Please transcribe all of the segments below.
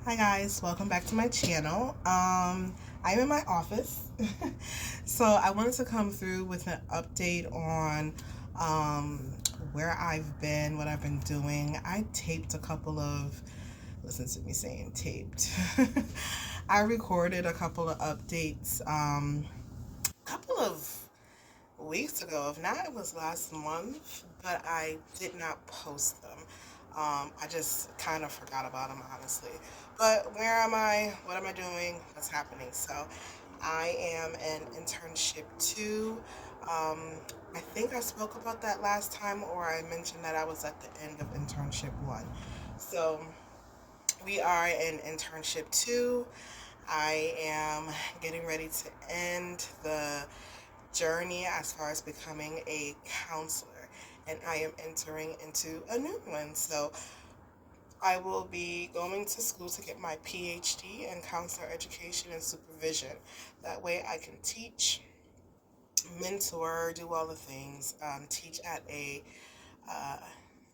Hi guys, welcome back to my channel. I'm in my office, so I wanted to come through with an update on um, where I've been, what I've been doing. I taped a couple of, listen to me saying taped. I recorded a couple of updates a couple of weeks ago. If not, it was last month, but I did not post them. I just kind of forgot about them, honestly. But where am I? What am I doing? What's happening? So, I am in internship two. Um, I think I spoke about that last time, or I mentioned that I was at the end of internship one. So, we are in internship two. I am getting ready to end the journey as far as becoming a counselor, and I am entering into a new one. So I will be going to school to get my PhD in counselor education and supervision. That way I can teach, mentor, do all the things, teach at a uh,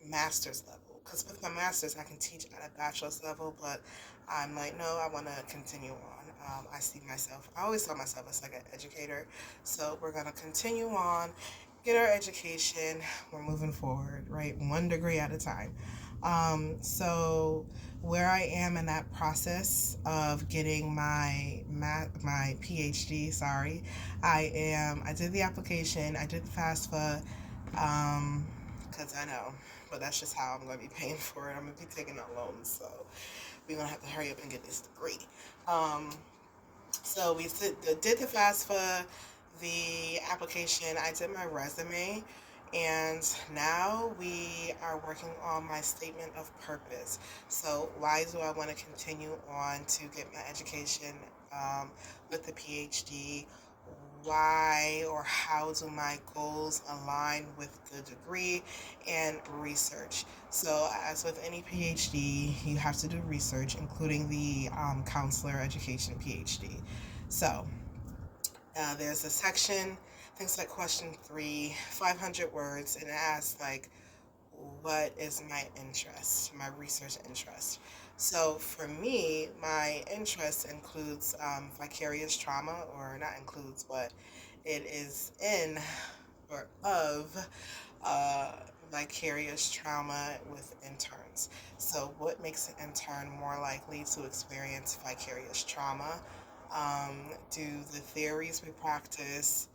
master's level. Because with my master's, I can teach at a bachelor's level, but I'm like, no, I want to continue on. I always saw myself as like an educator. So we're going to continue on, get our education. We're moving forward, right? One degree at a time. So where I am in that process of getting my PhD, sorry, I did the application, I did the FAFSA, because I know, but that's just how I'm going to be paying for it. I'm going to be taking out loans, so we're going to have to hurry up and get this degree. Um, so we did the FAFSA, the application, I did my resume, and now we are working on my statement of purpose. So why do I want to continue on to get my education with the PhD? Why or how do my goals align with the degree and research? So, as with any PhD, you have to do research, including the counselor education PhD. So, there's a section, things like question three, 500 words, and it asks, like, what is my interest, my research interest. So for me, my interest includes vicarious trauma, or not includes, but it is in or of uh, vicarious trauma with interns. So what makes an intern more likely to experience vicarious trauma? Do the theories we practice,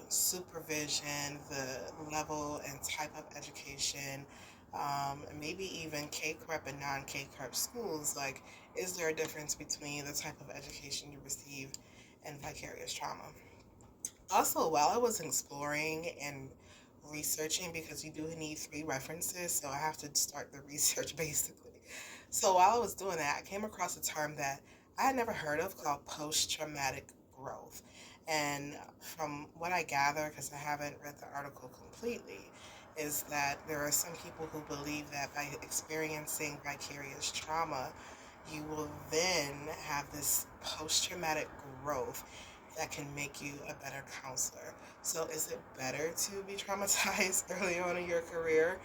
supervision, the level and type of education, maybe even K-CREP and non-K-CREP schools. Like, is there a difference between the type of education you receive and vicarious trauma? Also, while I was exploring and researching, because you do need three references, so I have to start the research basically. So while I was doing that, I came across a term that I had never heard of called post-traumatic growth. And from what I gather, because I haven't read the article completely, is that there are some people who believe that by experiencing vicarious trauma, you will then have this post-traumatic growth that can make you a better counselor. So is it better to be traumatized early on in your career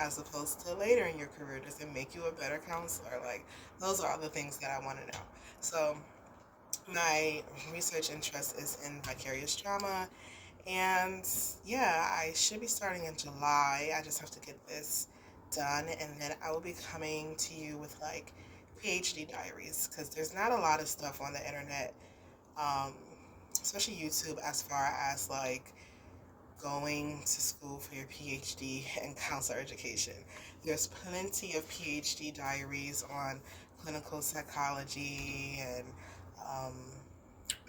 as opposed to later in your career? Does it make you a better counselor? Like, those are all the things that I want to know. So my research interest is in vicarious trauma, and yeah, I should be starting in July. I just have to get this done, and then I will be coming to you with like PhD diaries, because there's not a lot of stuff on the internet, um, especially YouTube, as far as like going to school for your PhD in counselor education. There's plenty of PhD diaries on clinical psychology and um,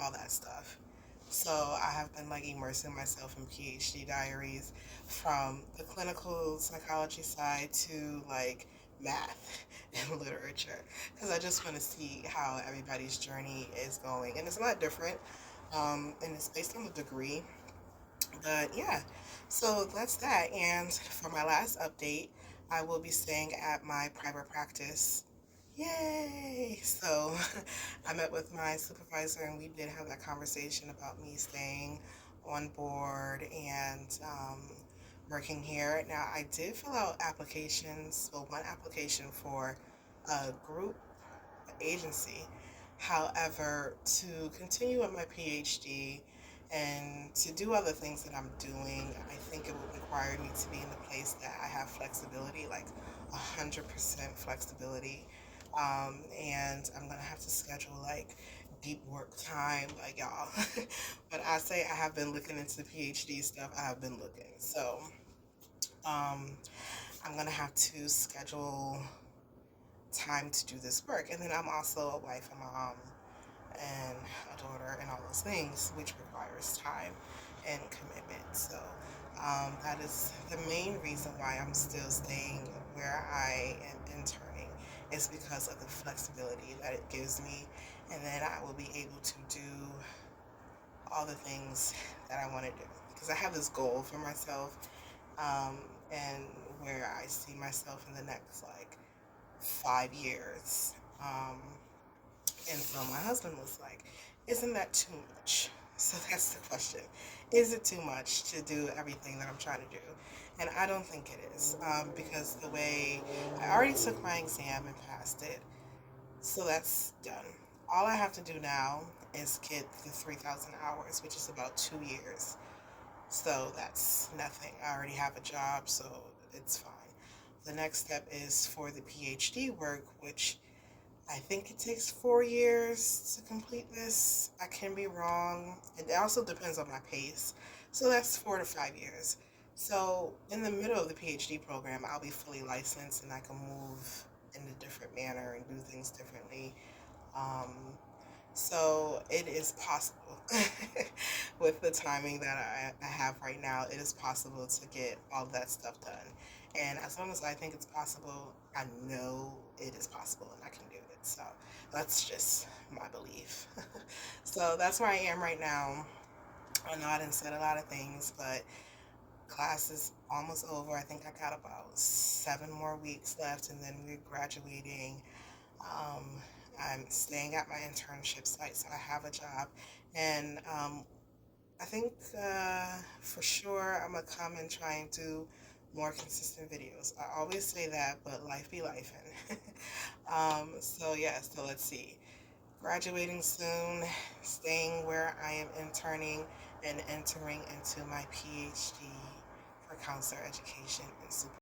all that stuff. So I have been like immersing myself in PhD diaries from the clinical psychology side to like math and literature, because I just want to see how everybody's journey is going, and it's not different, and it's based on the degree. But yeah, so that's that. And for my last update, I will be staying at my private practice. Yay! So I met with my supervisor, and we did have that conversation about me staying on board and working here. Now, I did fill out applications, well, one application for a group agency. However, to continue with my PhD and to do other things that I'm doing, I think it would require me to be in a place that I have flexibility, like 100% flexibility. And I'm gonna have to schedule like deep work time, like y'all. But I say I have been looking into PhD stuff. I have been looking, so um, I'm gonna have to schedule time to do this work. And then I'm also a wife, a mom, and a daughter, and all those things, which requires time and commitment. So that is the main reason why I'm still staying where I am interning, is because of the flexibility that it gives me, and then I will be able to do all the things that I want to do. Because I have this goal for myself, um, and where I see myself in the next like 5 years. And so my husband was like, "Isn't that too much?" So that's the question. Is it too much to do everything that I'm trying to do? And I don't think it is, because the way I already took my exam and passed it, so that's done. All I have to do now is get the 3,000 hours, which is about 2 years. So that's nothing. I already have a job, so it's fine. The next step is for the PhD work, which I think it takes 4 years to complete this. I can be wrong. It also depends on my pace. So that's 4 to 5 years. So in the middle of the PhD program, I'll be fully licensed and I can move in a different manner and do things differently. Um, so it is possible with the timing that I have right now. It is possible to get all of that stuff done. And as long as I think it's possible, I know it is possible and I can do it. So that's just my belief. So that's where I am right now. I know I didn't said a lot of things, but class is almost over. I think I got about 7 more weeks left, and then we're graduating. um, I'm staying at my internship site, so I have a job. And I think for sure I'm going to come and try and do more consistent videos. I always say that, but life be life. So yeah, so let's see. Graduating soon, staying where I am interning, and entering into my PhD for counselor education and super.